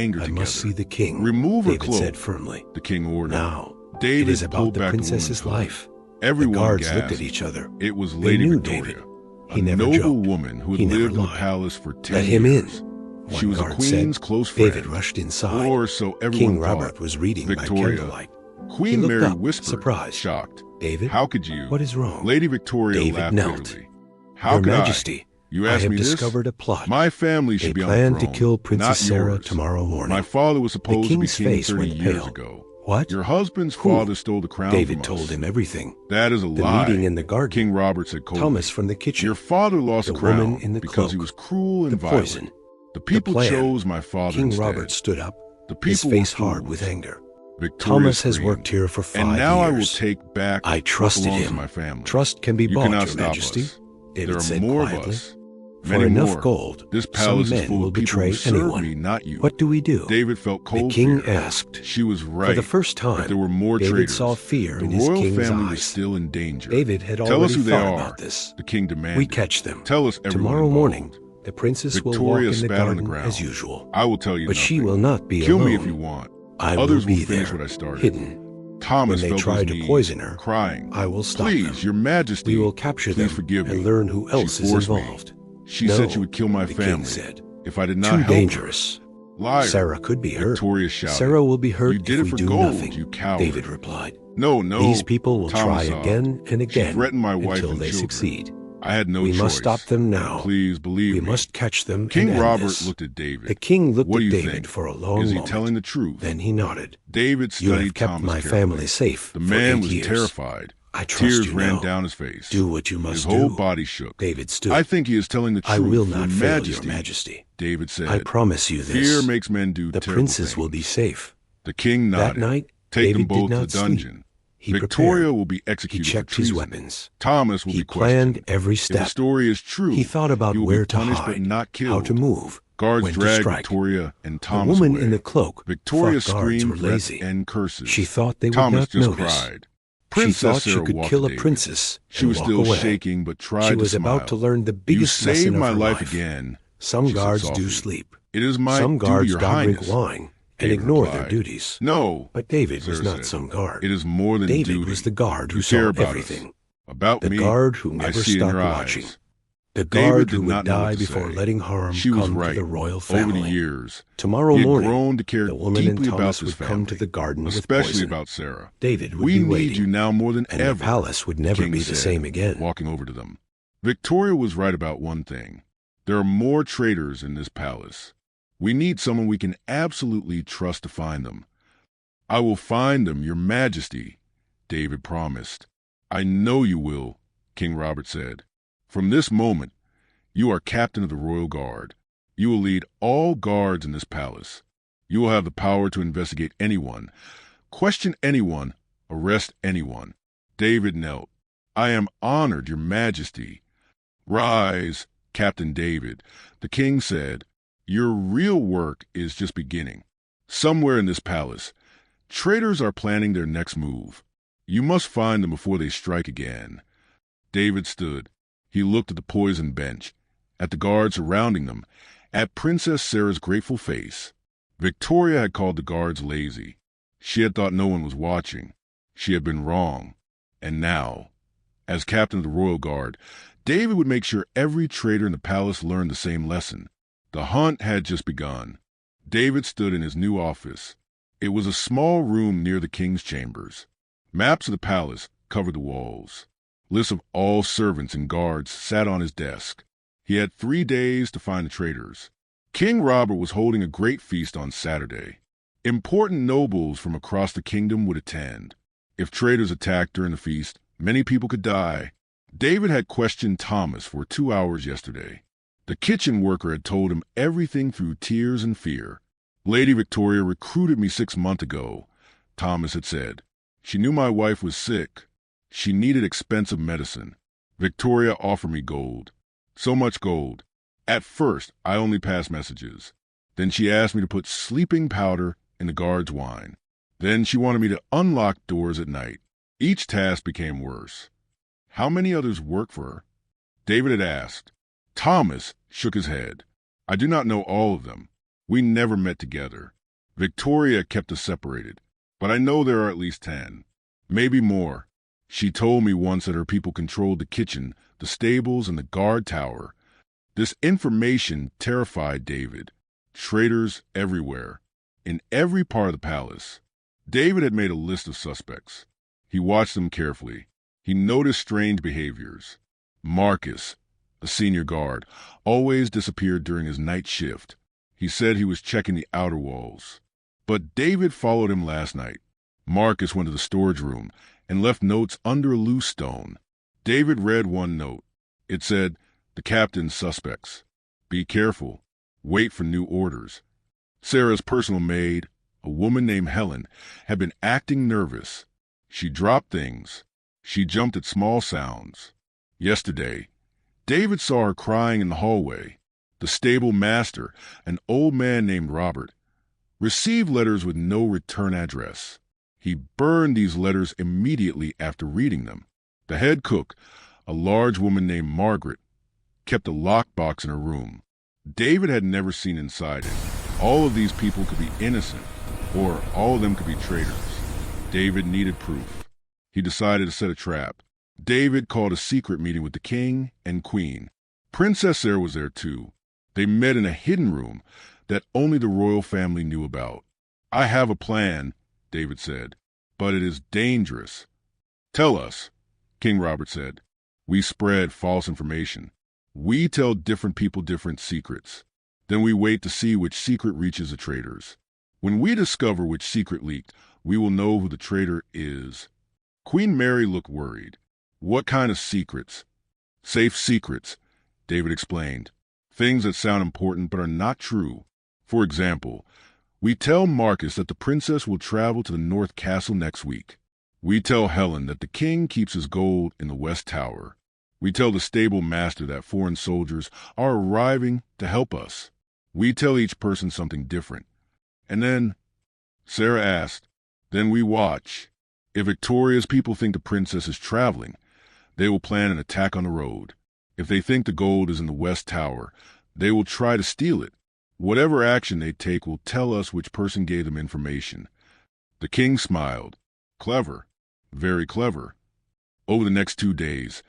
anger I together. must see the king, Remove her David cloak, said firmly. the king ordered. Now, David it is about pulled the back princess's the woman's life. hood. Everyone The guards gasped. looked at each other. It was They Lady knew Victoria, David. He a never noble joked. woman who He had never lived in the lied. palace for 10 Let him in. years. One She was a guard queen's said. close friend. David rushed inside. Or so everyone King thought. Robert was reading by Victoria. candlelight. Queen He looked Mary up, whispered, surprised. shocked. David, How could you? what is wrong? Lady Victoria David laughed knelt. bitterly. How Your could Majesty, You I asked have me this? discovered a plot. My family They should be on planned the to throne, kill Princess not Sarah yours. tomorrow morning. My father was The supposed to be king's king face 30 went years pale. ago. What? Your husband's Who? father stole the crown David from told us. him everything. That is a The lie. meeting in the garden. King Robert said coldly. Thomas from the kitchen. Your father lost The the crown woman in the because he cloak. was cruel and The violent. poison. The people plan. chose my father King instead. Robert stood up, The his people face were hard fools. with anger. Victoria Thomas has screamed. worked here for 5 years. And now I will take back I trusted what belongs him. to my family. Trust can be You bought, cannot Your stop Majesty. us. David There are said more quietly. of us. For Many enough more. gold, This some palace is men full will of people betray who serve anyone. me, not you. What do we do? David felt cold The king fear. asked. She was right. For the first time, but there were more David traitors. saw fear the in his royal king's family eyes. was still in danger. David had Tell already us who they thought are. about this. The king demanded. We catch them. Tell us everyone Tomorrow involved. morning, the princess will walk Victoria in the spat on the garden ground. as usual. I will tell you But nothing. she will not be Kill alone. me if you want. I Others will will be finish there, what I started. hidden. Thomas When they fell try to to his knees, poison her, crying. I will stop Please, them. your majesty. We will capture please them forgive me. and learn who else She is forced me. involved. She No, said she would kill my the family king said. if I did not Too help her. dangerous. Liar. Sarah could be hurt. Victoria shouted. Sarah will be hurt You did if it we for do gold, nothing, you coward. David replied. No, no. These people will Thomas try sobbed. again and again She threatened my wife until and they children. succeed. I had no We choice. must stop them now. Please believe We me. must catch them King and end Robert this. looked at David. The king looked What do at you David think? for a long Is he moment. telling the truth? Then he nodded. David You studied have kept Thomas my carefully. family safe The for man 8 was years. terrified. I trust Tears you ran now. down his face. Do what you must His whole do. body shook. David stood. I think he is telling the truth. I will Your not fail, Majesty. Your Majesty. David said. I promise you this. Fear makes men do The terrible princess will be things. safe. The king nodded. That night, Take David them both did to the not sleep. dungeon. He Victoria prepared. will be He executed checked for his treason. weapons. Thomas will He be planned questioned. every If the step. story is true, He thought about he will where be to punished hide, but not killed. how to move, Guards when to dragged strike. Victoria and The Thomas woman away. in the cloak Victoria thought guards screamed were threats lazy. and curses. She thought they would Thomas not just notice. cried. She Princess thought she Sarah could walked kill to a David. princess She and was walk still away. shaking but tried She to was smile. about to learn the You biggest lesson saved of my her life life. again. Some she said guards softly. do sleep. It is my Some duty, guards Your don't Highness. drink wine and David ignore replied. their duties. No, But David was Sarah not said. some guard. It is more than David duty. was the guard who You saw care about everything. us. About The me, guard who I never see in stopped your watching. eyes. The David guard did who would not know what die to before say. letting harm She was come right. to the royal family. Over the years, Tomorrow he had morning, grown to care the woman and deeply about Thomas this would family, come to the garden with especially poison. about Sarah. David would We be need waiting, you now more than and ever. the palace would never King be the said, same again. walking over to them. Victoria was right about one thing. There are more traitors in this palace. We need someone we can absolutely trust to find them. I will find them, Your Majesty, David promised. I know you will, King Robert said. From this moment, you are captain of the royal guard. You will lead all guards in this palace. You will have the power to investigate anyone, question anyone, arrest anyone. David knelt. I am honored, Your Majesty. Rise, Captain David, the king said. Your real work is just beginning. Somewhere in this palace, traitors are planning their next move. You must find them before they strike again. David stood. He looked at the poisoned bench, at the guards surrounding them, at Princess Sarah's grateful face. Victoria had called the guards lazy. She had thought no one was watching. She had been wrong. And now, as captain of the royal guard, David would make sure every traitor in the palace learned the same lesson. The hunt had just begun. David stood in his new office. It was a small room near the king's chambers. Maps of the palace covered the walls. Lists of all servants and guards sat on his desk. He had 3 days to find the traitors. King Robert was holding a great feast on Saturday. Important nobles from across the kingdom would attend. If traitors attacked during the feast, many people could die. David had questioned Thomas for 2 hours yesterday. The kitchen worker had told him everything through tears and fear. Lady Victoria recruited me 6 months ago, Thomas had said. She knew my wife was sick. She needed expensive medicine. Victoria offered me gold. So much gold. At first, I only passed messages. Then she asked me to put sleeping powder in the guard's wine. Then she wanted me to unlock doors at night. Each task became worse. How many others work for her? David had asked. Thomas shook his head. I do not know all of them. We never met together. Victoria kept us separated, but I know there are at least 10. Maybe more. She told me once that her people controlled the kitchen, the stables, and the guard tower. This information terrified David. Traitors everywhere, in every part of the palace. David had made a list of suspects. He watched them carefully. He noticed strange behaviors. Marcus, a senior guard, always disappeared during his night shift. He said he was checking the outer walls. But David followed him last night. Marcus went to the storage room and left notes under a loose stone. David read one note. It said, "The captain's suspects. Be careful. Wait for new orders." Sarah's personal maid, a woman named Helen, had been acting nervous. She dropped things. She jumped at small sounds. Yesterday, David saw her crying in the hallway. The stable master, an old man named Robert, received letters with no return address. He burned these letters immediately after reading them. The head cook, a large woman named Margaret, kept a lockbox in her room. David had never seen inside it. All of these people could be innocent, or all of them could be traitors. David needed proof. He decided to set a trap. David called a secret meeting with the king and queen. Princess Sarah was there too. They met in a hidden room that only the royal family knew about. "I have a plan," David said, "but it is dangerous." "Tell us," King Robert said. "We spread false information. We tell different people different secrets. Then we wait to see which secret reaches the traitors. When we discover which secret leaked, we will know who the traitor is." Queen Mary looked worried. "What kind of secrets?" "Safe secrets," David explained. "Things that sound important but are not true. For example, we tell Marcus that the princess will travel to the North Castle next week. We tell Helen that the king keeps his gold in the West Tower. We tell the stable master that foreign soldiers are arriving to help us. We tell each person something different. And then," Sarah asked, "then we watch. If Victoria's people think the princess is traveling, they will plan an attack on the road. If they think the gold is in the West Tower, they will try to steal it. Whatever action they take will tell us which person gave them information." The king smiled. "Clever. Very clever." Over the next 2 days,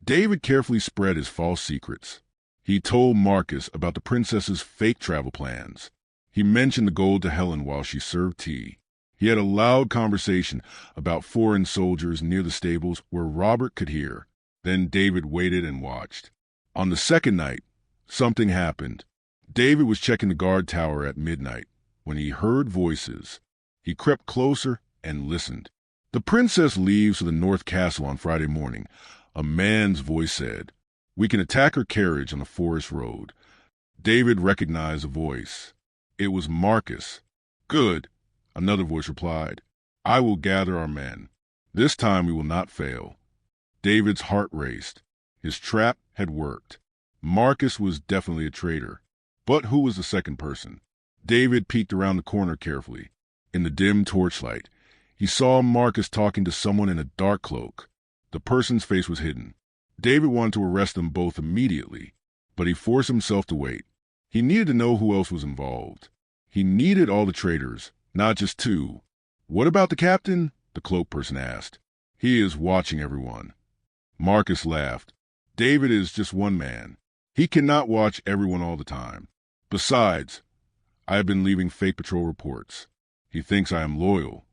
David carefully spread his false secrets. He told Marcus about the princess's fake travel plans. He mentioned the gold to Helen while she served tea. He had a loud conversation about foreign soldiers near the stables where Robert could hear. Then David waited and watched. On the second night, something happened. David was checking the guard tower at midnight when he heard voices. He crept closer and listened. "The princess leaves for the North Castle on Friday morning," a man's voice said. "We can attack her carriage on the forest road." David recognized the voice. It was Marcus. "Good," another voice replied. "I will gather our men. This time we will not fail." David's heart raced. His trap had worked. Marcus was definitely a traitor. But who was the second person? David peeked around the corner carefully. In the dim torchlight, he saw Marcus talking to someone in a dark cloak. The person's face was hidden. David wanted to arrest them both immediately, but he forced himself to wait. He needed to know who else was involved. He needed all the traitors, not just two. "What about the captain?" the cloak person asked. "He is watching everyone." Marcus laughed. "David is just one man. He cannot watch everyone all the time. Besides, I have been leaving fake patrol reports. He thinks I am loyal."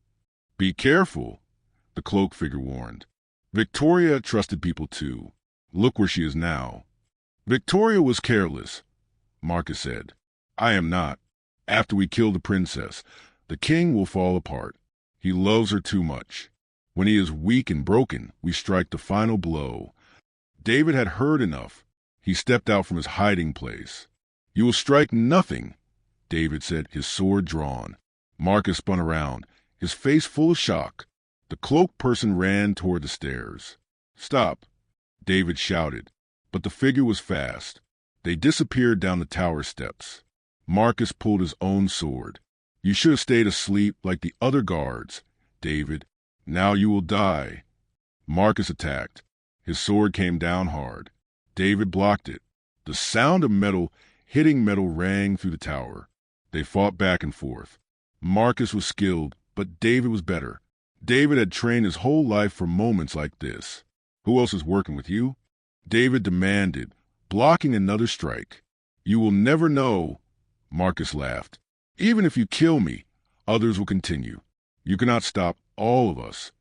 "Be careful," the cloak figure warned. "Victoria trusted people too. Look where she is now." "Victoria was careless," Marcus said. "I am not. After we kill the princess, the king will fall apart. He loves her too much. When he is weak and broken, we strike the final blow." David had heard enough. He stepped out from his hiding place. "You will strike nothing," David said, his sword drawn. Marcus spun around, his face full of shock. The cloaked person ran toward the stairs. "Stop," David shouted, but the figure was fast. They disappeared down the tower steps. Marcus pulled his own sword. "You should have stayed asleep like the other guards, David. Now you will die." Marcus attacked. His sword came down hard. David blocked it. The sound of metal hitting metal rang through the tower. They fought back and forth. Marcus was skilled, but David was better. David had trained his whole life for moments like this. "Who else is working with you?" David demanded, blocking another strike. "You will never know," Marcus laughed. "Even if you kill me, others will continue. You cannot stop all of us."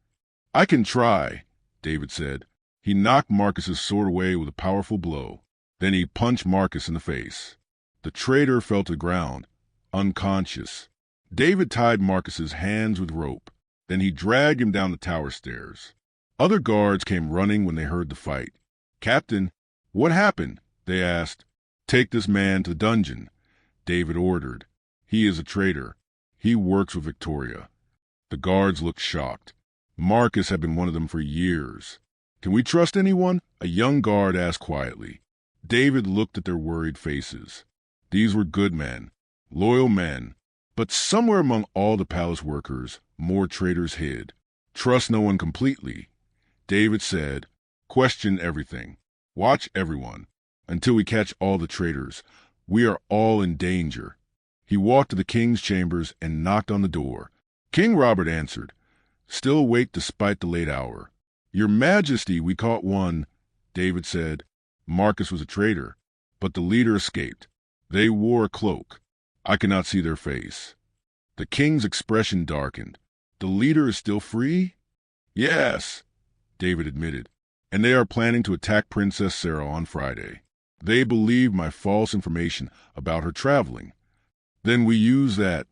"I can try," David said. He knocked Marcus's sword away with a powerful blow. Then he punched Marcus in the face. The traitor fell to the ground, unconscious. David tied Marcus's hands with rope. Then he dragged him down the tower stairs. Other guards came running when they heard the fight. "Captain, what happened?" they asked. "Take this man to the dungeon," David ordered. "He is a traitor. He works with Victoria." The guards looked shocked. Marcus had been one of them for years. "Can we trust anyone?" a young guard asked quietly. David looked at their worried faces. These were good men, loyal men, but somewhere among all the palace workers, more traitors hid. "Trust no one completely," David said. "Question everything. Watch everyone. Until we catch all the traitors, we are all in danger." He walked to the king's chambers and knocked on the door. King Robert answered, still awake despite the late hour. "Your Majesty, we caught one," David said. "Marcus was a traitor, but the leader escaped. They wore a cloak. I cannot see their face." The king's expression darkened. "The leader is still free?" "Yes," David admitted, "and they are planning to attack Princess Sarah on Friday. They believe my false information about her traveling. Then we use that,"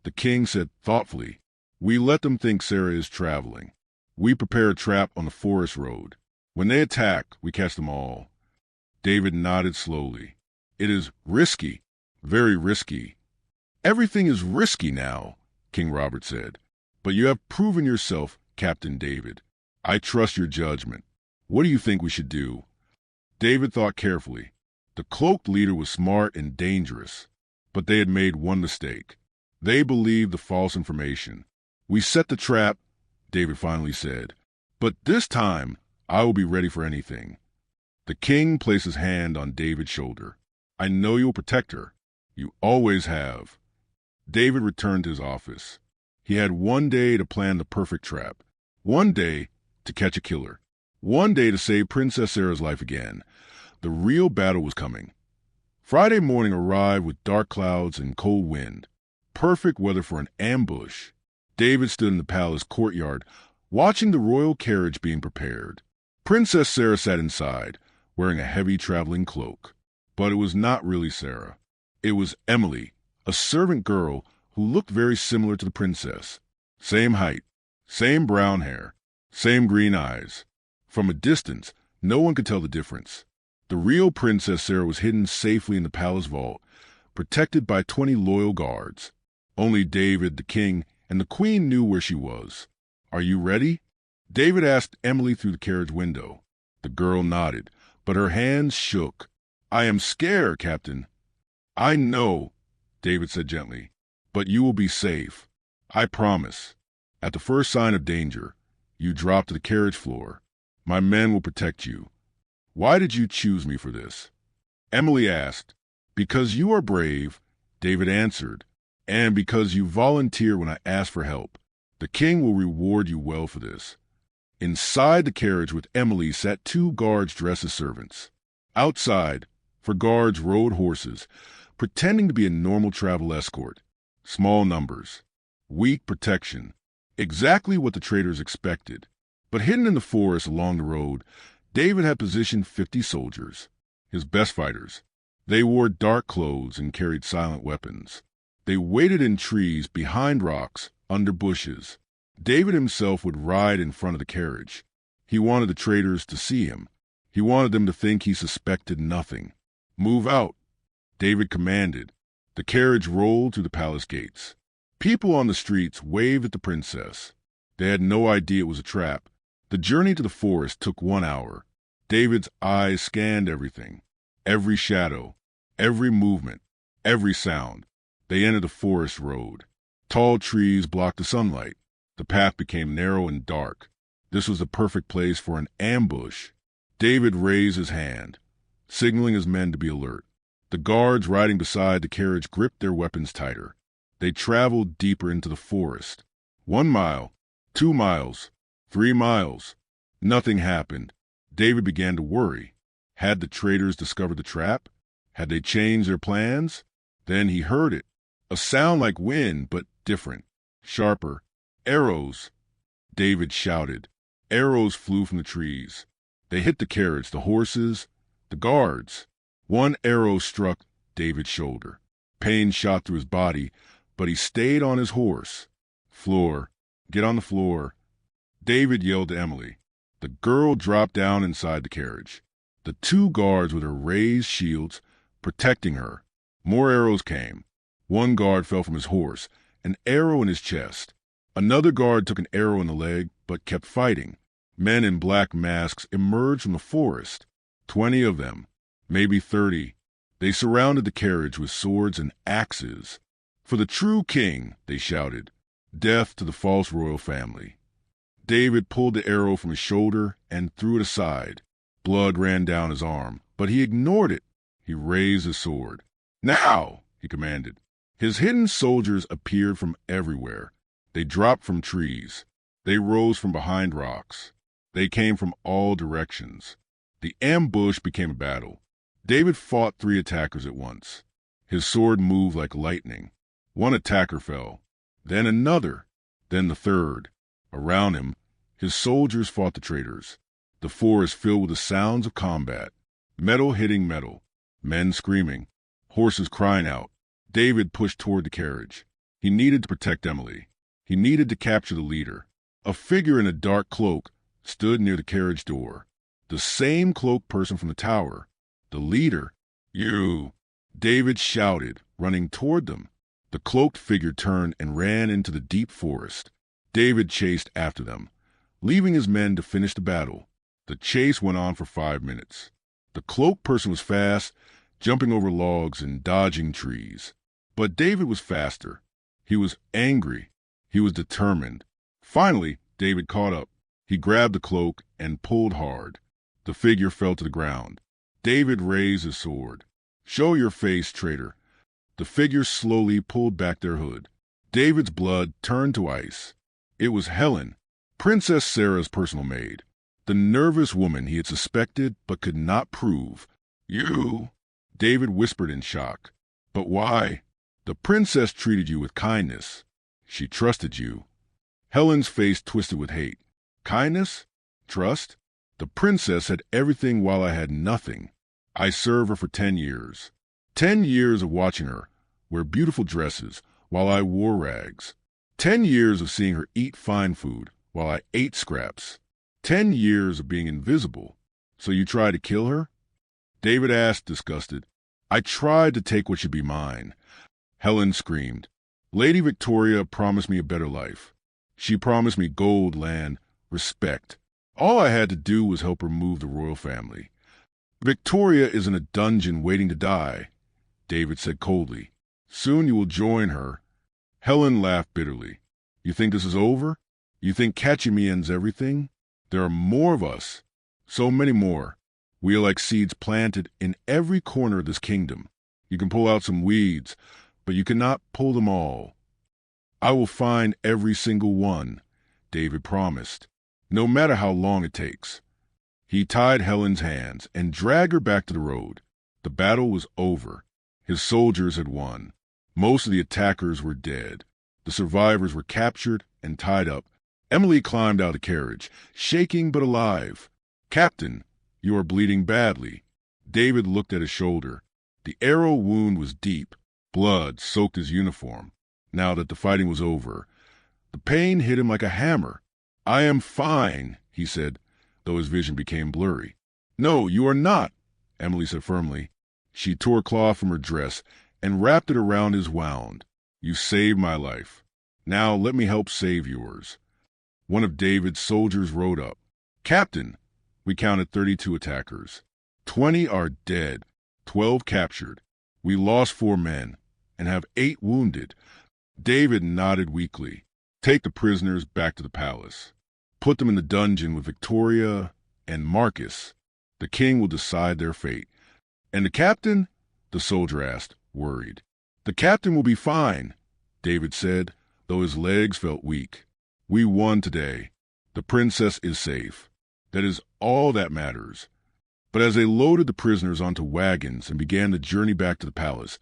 the king said thoughtfully. "We let them think Sarah is traveling. We prepare a trap on the forest road. When they attack, we catch them all." David nodded slowly. "It is risky, very risky." "Everything is risky now," King Robert said. "But you have proven yourself, Captain David. I trust your judgment. What do you think we should do?" David thought carefully. The cloaked leader was smart and dangerous, but they had made one mistake. They believed the false information. "We set the trap," David finally said, "but this time I will be ready for anything." The king placed his hand on David's shoulder. "I know you will protect her. You always have." David returned to his office. He had one day to plan the perfect trap, one day to catch a killer, one day to save Princess Sarah's life again. The real battle was coming. Friday morning arrived with dark clouds and cold wind. Perfect weather for an ambush. David stood in the palace courtyard, watching the royal carriage being prepared. Princess Sarah sat inside, wearing a heavy traveling cloak. But it was not really Sarah. It was Emily, a servant girl who looked very similar to the princess. Same height, same brown hair, same green eyes. From a distance, no one could tell the difference. The real Princess Sarah was hidden safely in the palace vault, protected by 20 loyal guards. Only David, the king, and the queen knew where she was. "Are you ready?" David asked Emily through the carriage window. The girl nodded, but her hands shook. "I am scared, Captain." "I know," David said gently, "but you will be safe. I promise. At the first sign of danger, you drop to the carriage floor. My men will protect you." "Why did you choose me for this?" Emily asked. "Because you are brave," David answered, "and because you volunteer when I ask for help. The king will reward you well for this." Inside the carriage with Emily sat 2 guards dressed as servants. Outside, for guards rode horses, pretending to be a normal travel escort. Small numbers. Weak protection. Exactly what the traitors expected. But hidden in the forest along the road, David had positioned 50 soldiers, his best fighters. They wore dark clothes and carried silent weapons. They waited in trees, behind rocks, under bushes. David himself would ride in front of the carriage. He wanted the traitors to see him. He wanted them to think he suspected nothing. "Move out," David commanded. The carriage rolled through the palace gates. People on the streets waved at the princess. They had no idea it was a trap. The journey to the forest took 1 hour. David's eyes scanned everything. Every shadow, every movement, every sound. They entered the forest road. Tall trees blocked the sunlight. The path became narrow and dark. This was the perfect place for an ambush. David raised his hand, signaling his men to be alert. The guards riding beside the carriage gripped their weapons tighter. They traveled deeper into the forest. 1 mile, 2 miles, 3 miles. Nothing happened. David began to worry. Had the traitors discovered the trap? Had they changed their plans? Then he heard it. A sound like wind, but different, sharper. "Arrows!" David shouted. Arrows flew from the trees. They hit the carriage, the horses, the guards. One arrow struck David's shoulder. Pain shot through his body, but he stayed on his horse. Floor, Get on the floor." David yelled to Emily. The girl dropped down inside the carriage. The two guards with their raised shields protecting her. More arrows came. One guard fell from his horse, an arrow in his chest. Another guard took an arrow in the leg, but kept fighting. Men in black masks emerged from the forest. 20 of them, maybe 30. They surrounded the carriage with swords and axes. "For the true king," they shouted. "Death to the false royal family." David pulled the arrow from his shoulder and threw it aside. Blood ran down his arm, but he ignored it. He raised his sword. "Now!" he commanded. His hidden soldiers appeared from everywhere. They dropped from trees. They rose from behind rocks. They came from all directions. The ambush became a battle. David fought 3 attackers at once. His sword moved like lightning. One attacker fell, then another, then the third. Around him, his soldiers fought the traitors. The forest filled with the sounds of combat. Metal hitting metal, men screaming, horses crying out. David pushed toward the carriage. He needed to protect Emily. He needed to capture the leader. A figure in a dark cloak stood near the carriage door. The same cloaked person from the tower. The leader. "You!" David shouted, running toward them. The cloaked figure turned and ran into the deep forest. David chased after them, leaving his men to finish the battle. The chase went on for 5 minutes. The cloaked person was fast, jumping over logs and dodging trees. But David was faster. He was angry. He was determined. Finally, David caught up. He grabbed the cloak and pulled hard. The figure fell to the ground. David raised his sword. "Show your face, traitor." The figure slowly pulled back their hood. David's blood turned to ice. It was Helen, Princess Sarah's personal maid, the nervous woman he had suspected but could not prove. "You," David whispered in shock. "But why?" "The princess treated you with kindness. She trusted you." Helen's face twisted with hate. "Kindness? Trust? The princess had everything while I had nothing. I served her for 10 years. 10 years of watching her wear beautiful dresses while I wore rags. 10 years of seeing her eat fine food while I ate scraps. 10 years of being invisible. So you tried to kill her?" David asked, disgusted. "I tried to take what should be mine." Helen screamed. "Lady Victoria promised me a better life. She promised me gold, land, respect. All I had to do was help her move the royal family. Victoria is in a dungeon waiting to die," David said coldly. "Soon you will join her." Helen laughed bitterly. "You think this is over? You think catching me ends everything? There are more of us. So many more. We are like seeds planted in every corner of this kingdom. You can pull out some weeds, but you cannot pull them all." "I will find every single one," David promised, "no matter how long it takes." He tied Helen's hands and dragged her back to the road. The battle was over. His soldiers had won. Most of the attackers were dead. The survivors were captured and tied up. Emily climbed out of the carriage, shaking but alive. "Captain, you are bleeding badly." David looked at his shoulder. The arrow wound was deep. Blood soaked his uniform. Now that the fighting was over, the pain hit him like a hammer. "I am fine," he said, though his vision became blurry. "No, you are not," Emily said firmly. She tore cloth from her dress and wrapped it around his wound. "You saved my life. Now let me help save yours." One of David's soldiers rode up. "Captain," we counted 32 attackers. 20 are dead, 12 captured. We lost 4 men and have 8 wounded. David nodded weakly. "Take the prisoners back to the palace. Put them in the dungeon with Victoria and Marcus. The king will decide their fate." "And the captain?" the soldier asked, worried. "The captain will be fine," David said, though his legs felt weak. "We won today. The princess is safe. That is all that matters." But as they loaded the prisoners onto wagons and began the journey back to the palace,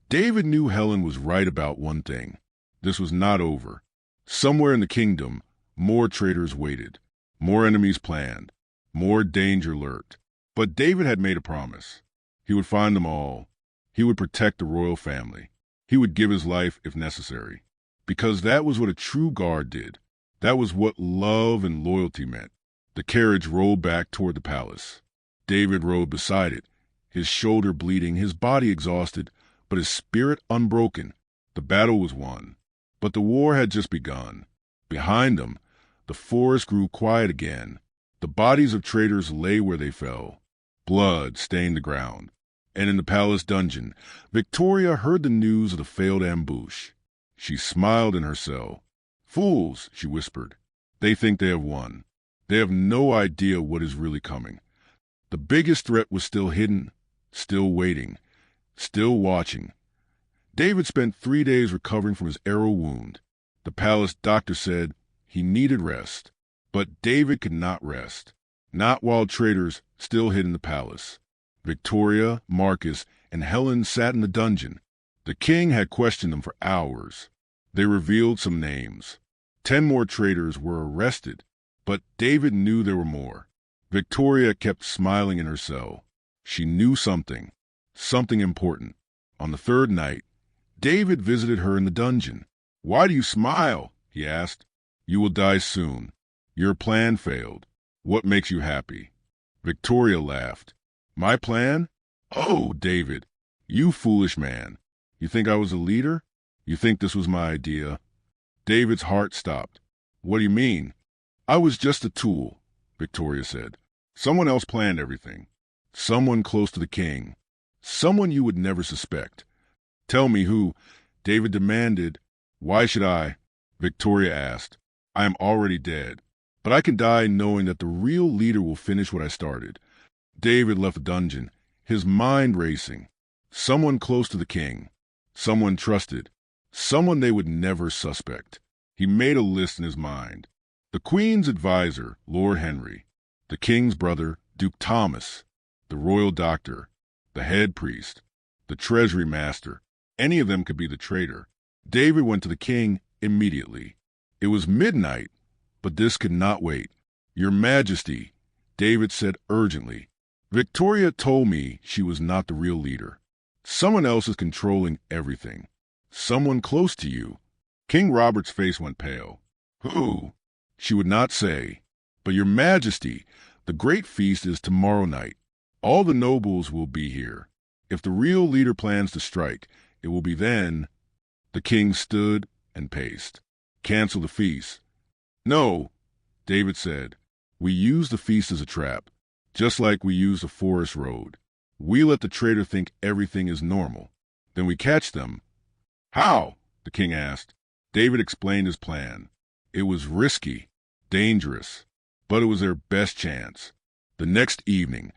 David knew Helen was right about one thing. This was not over. Somewhere in the kingdom, more traitors waited, more enemies planned, more danger lurked. But David had made a promise. He would find them all. He would protect the royal family. He would give his life if necessary. Because that was what a true guard did. That was what love and loyalty meant. The carriage rolled back toward the palace. David rode beside it, his shoulder bleeding, his body exhausted, but his spirit unbroken. The battle was won, but the war had just begun. Behind them, the forest grew quiet again. The bodies of traitors lay where they fell. Blood stained the ground. And in the palace dungeon, Victoria heard the news of the failed ambush. She smiled in her cell. "Fools," she whispered. "They think they have won. They have no idea what is really coming." The biggest threat was still hidden, still waiting, still watching. David spent 3 days recovering from his arrow wound. The palace doctor said he needed rest. But David could not rest, not while traitors still hid in the palace. Victoria, Marcus, and Helen sat in the dungeon. The king had questioned them for hours. They revealed some names. 10 more traitors were arrested, but David knew there were more. Victoria kept smiling in her cell. She knew something important. On the 3rd night, David visited her in the dungeon. "Why do you smile?" he asked. "You will die soon. Your plan failed. What makes you happy?" Victoria laughed. "My plan? Oh, David, you foolish man. You think I was a leader? You think this was my idea?" David's heart stopped. "What do you mean?" "I was just a tool," Victoria said. "Someone else planned everything. Someone close to the king. Someone you would never suspect." "Tell me who," David demanded. "Why should I?" Victoria asked. "I am already dead, but I can die knowing that the real leader will finish what I started." David left the dungeon, his mind racing. Someone close to the king. Someone trusted. Someone they would never suspect. He made a list in his mind. The Queen's advisor, Lord Henry. The King's brother, Duke Thomas. The royal doctor. The head priest. The treasury master. Any of them could be the traitor. David went to the king immediately. It was midnight, but this could not wait. "Your Majesty," David said urgently, "Victoria told me she was not the real leader. Someone else is controlling everything. Someone close to you." King Robert's face went pale. "Who?" She would not say. "But Your Majesty, the great feast is tomorrow night. All the nobles will be here. If the real leader plans to strike, it will be then." The king stood and paced. "Cancel the feast." "No," David said. "We use the feast as a trap, just like we use the forest road. We let the traitor think everything is normal. Then we catch them." "How?" the king asked. David explained his plan. It was risky, dangerous, but it was their best chance. The next evening,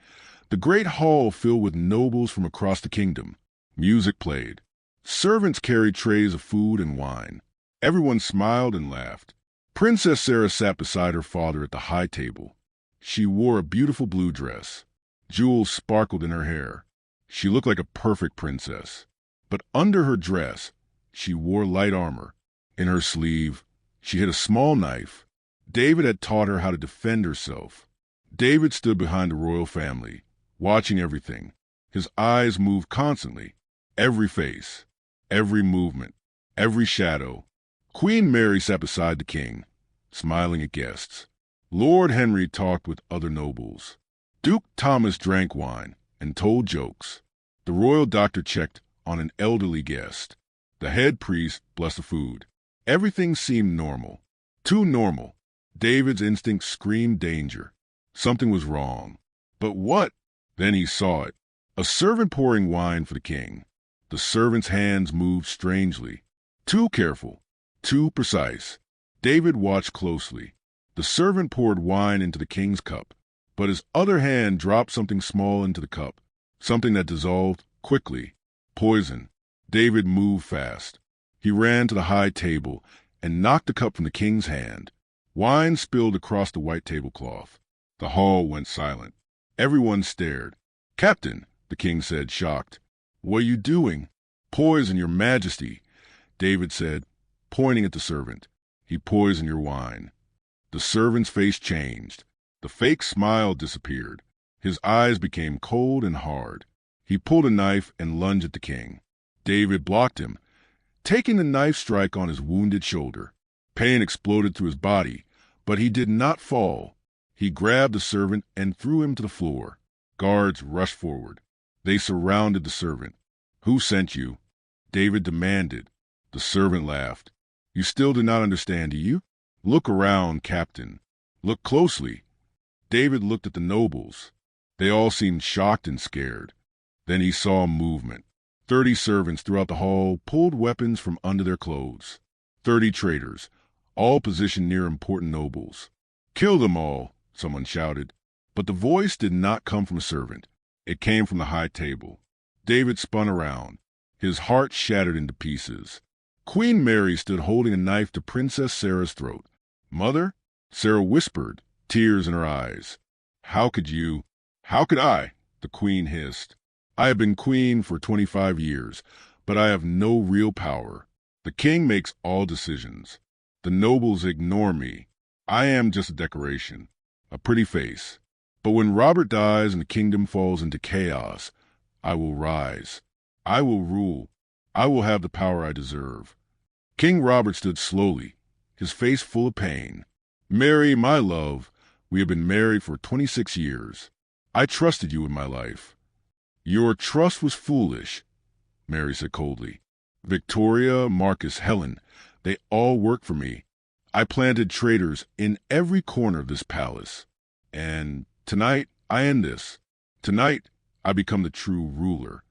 the great hall filled with nobles from across the kingdom. Music played. Servants carried trays of food and wine. Everyone smiled and laughed. Princess Sarah sat beside her father at the high table. She wore a beautiful blue dress. Jewels sparkled in her hair. She looked like a perfect princess. But under her dress, she wore light armor. In her sleeve, she hid a small knife. David had taught her how to defend herself. David stood behind the royal family, watching everything. His eyes moved constantly. Every face, every movement, every shadow. Queen Mary sat beside the king, smiling at guests. Lord Henry talked with other nobles. Duke Thomas drank wine and told jokes. The royal doctor checked on an elderly guest. The head priest blessed the food. Everything seemed normal. Too normal. David's instinct screamed danger. Something was wrong. But what? Then he saw it. A servant pouring wine for the king. The servant's hands moved strangely. Too careful. Too precise. David watched closely. The servant poured wine into the king's cup, but his other hand dropped something small into the cup, something that dissolved quickly. Poison. David moved fast. He ran to the high table and knocked the cup from the king's hand. Wine spilled across the white tablecloth. The hall went silent. Everyone stared. "Captain," the king said, shocked. "What are you doing?" "Poison, Your Majesty," David said, pointing at the servant. "He poisoned your wine." The servant's face changed. The fake smile disappeared. His eyes became cold and hard. He pulled a knife and lunged at the king. David blocked him, taking the knife strike on his wounded shoulder. Pain exploded through his body, but he did not fall. He grabbed the servant and threw him to the floor. Guards rushed forward. They surrounded the servant. "Who sent you?" David demanded. The servant laughed. "You still do not understand, do you? Look around, Captain. Look closely." David looked at the nobles. They all seemed shocked and scared. Then he saw movement. 30 servants throughout the hall pulled weapons from under their clothes. 30 traitors, all positioned near important nobles. "Kill them all," someone shouted. But the voice did not come from a servant. It came from the high table. David spun around. His heart shattered into pieces. Queen Mary stood holding a knife to Princess Sarah's throat. "Mother?" Sarah whispered, tears in her eyes. How could I?" the queen hissed. "I have been queen for 25 years, but I have no real power. The king makes all decisions. The nobles ignore me. I am just a decoration, a pretty face. But when Robert dies and the kingdom falls into chaos, I will rise. I will rule. I will have the power I deserve." King Robert stood slowly, his face full of pain. "Mary, my love, we have been married for 26 years. I trusted you in my life." "Your trust was foolish," Mary said coldly. "Victoria, Marcus, Helen, they all work for me. I planted traitors in every corner of this palace. And tonight, I end this. Tonight, I become the true ruler."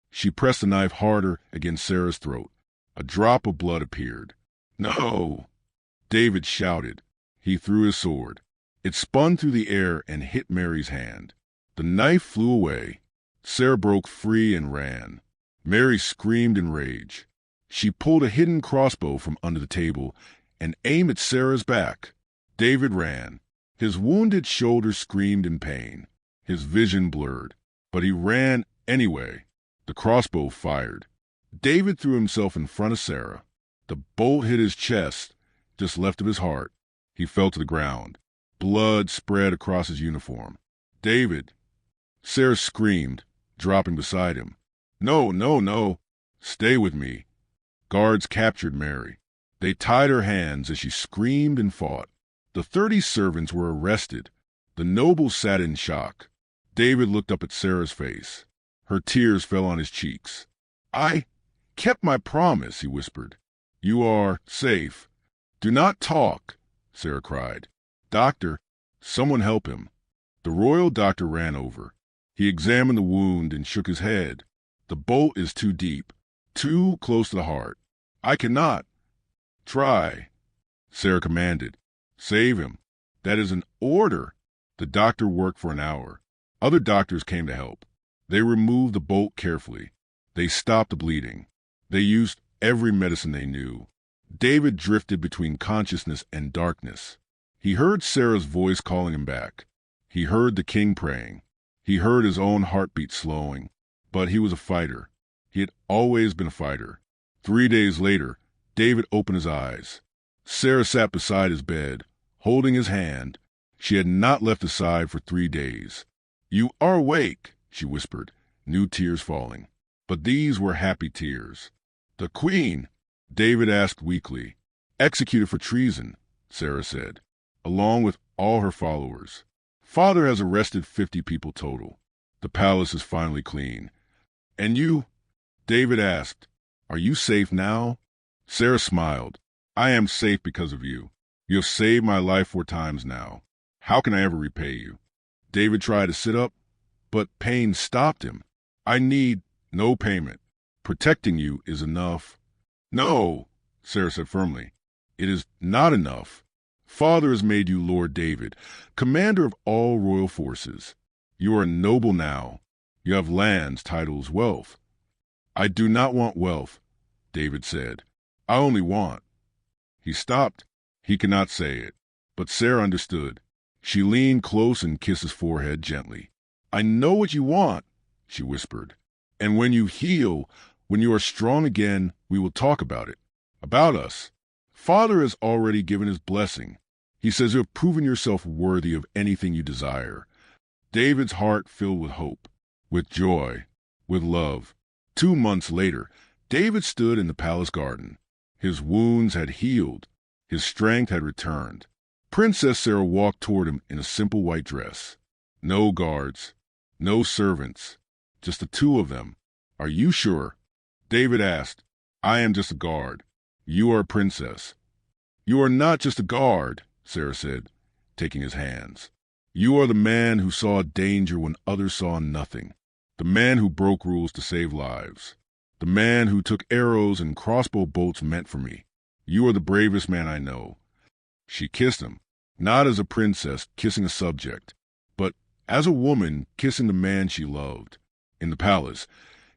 She pressed the knife harder against Sarah's throat. A drop of blood appeared. "No!" David shouted. He threw his sword. It spun through the air and hit Mary's hand. The knife flew away. Sarah broke free and ran. Mary screamed in rage. She pulled a hidden crossbow from under the table and aimed at Sarah's back. David ran. His wounded shoulder screamed in pain. His vision blurred. But he ran anyway. The crossbow fired. David threw himself in front of Sarah. The bolt hit his chest, just left of his heart. He fell to the ground. Blood spread across his uniform. "David!" Sarah screamed, dropping beside him. "No, no, no! Stay with me." Guards captured Mary. They tied her hands as she screamed and fought. The 30 servants were arrested. The nobles sat in shock. David looked up at Sarah's face. Her tears fell on his cheeks. "I kept my promise," he whispered. "You are safe." "Do not talk," Sarah cried. "Doctor, someone help him." The royal doctor ran over. He examined the wound and shook his head. "The bolt is too deep, too close to the heart. I cannot." "Try," Sarah commanded. "Save him." "That is an order." The doctor worked for an hour. Other doctors came to help. They removed the bolt carefully. They stopped the bleeding. They used every medicine they knew. David drifted between consciousness and darkness. He heard Sarah's voice calling him back. He heard the king praying. He heard his own heartbeat slowing. But he was a fighter. He had always been a fighter. 3 days later, David opened his eyes. Sarah sat beside his bed, holding his hand. She had not left his side for 3 days. "You are awake," she whispered, new tears falling. But these were happy tears. "The queen?" David asked weakly. "Executed for treason," Sarah said, "along with all her followers. Father has arrested 50 people total. The palace is finally clean." "And you?" David asked. "Are you safe now?" Sarah smiled. "I am safe because of you. You have saved my life 4 times now. How can I ever repay you?" David tried to sit up, but pain stopped him. "I need no payment. Protecting you is enough." "No," Sarah said firmly. "It is not enough. Father has made you Lord David, commander of all royal forces. You are noble now. You have lands, titles, wealth." "I do not want wealth," David said. "I only want—" He stopped. He could not say it. But Sarah understood. She leaned close and kissed his forehead gently. "I know what you want," she whispered. "And when you heal, when you are strong again, we will talk about it. About us. Father has already given his blessing. He says you have proven yourself worthy of anything you desire." David's heart filled with hope, with joy, with love. 2 months later, David stood in the palace garden. His wounds had healed. His strength had returned. Princess Sarah walked toward him in a simple white dress. No guards, no servants, just the two of them. "Are you sure?" David asked. "I am just a guard. You are a princess." "You are not just a guard," Sarah said, taking his hands. "You are the man who saw danger when others saw nothing. The man who broke rules to save lives. The man who took arrows and crossbow bolts meant for me. You are the bravest man I know." She kissed him, not as a princess kissing a subject, but as a woman kissing the man she loved. In the palace,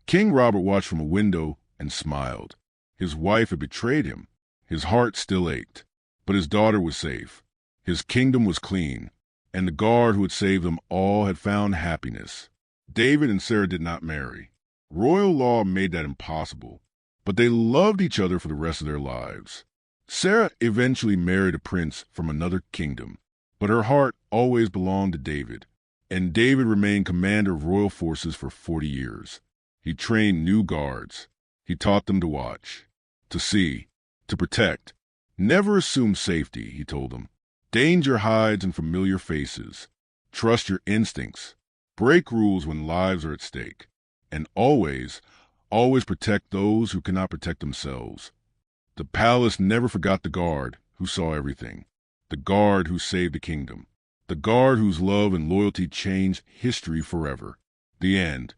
King Robert watched from a window and smiled. His wife had betrayed him. His heart still ached, but his daughter was safe. His kingdom was clean, and the guard who had saved them all had found happiness. David and Sarah did not marry. Royal law made that impossible, but they loved each other for the rest of their lives. Sarah eventually married a prince from another kingdom, but her heart always belonged to David, and David remained commander of royal forces for 40 years. He trained new guards. He taught them to watch, to see, to protect. Never assume safety, he told them. Danger hides in familiar faces. Trust your instincts. Break rules when lives are at stake. And always, always protect those who cannot protect themselves. The palace never forgot the guard who saw everything. The guard who saved the kingdom. The guard whose love and loyalty changed history forever. The end.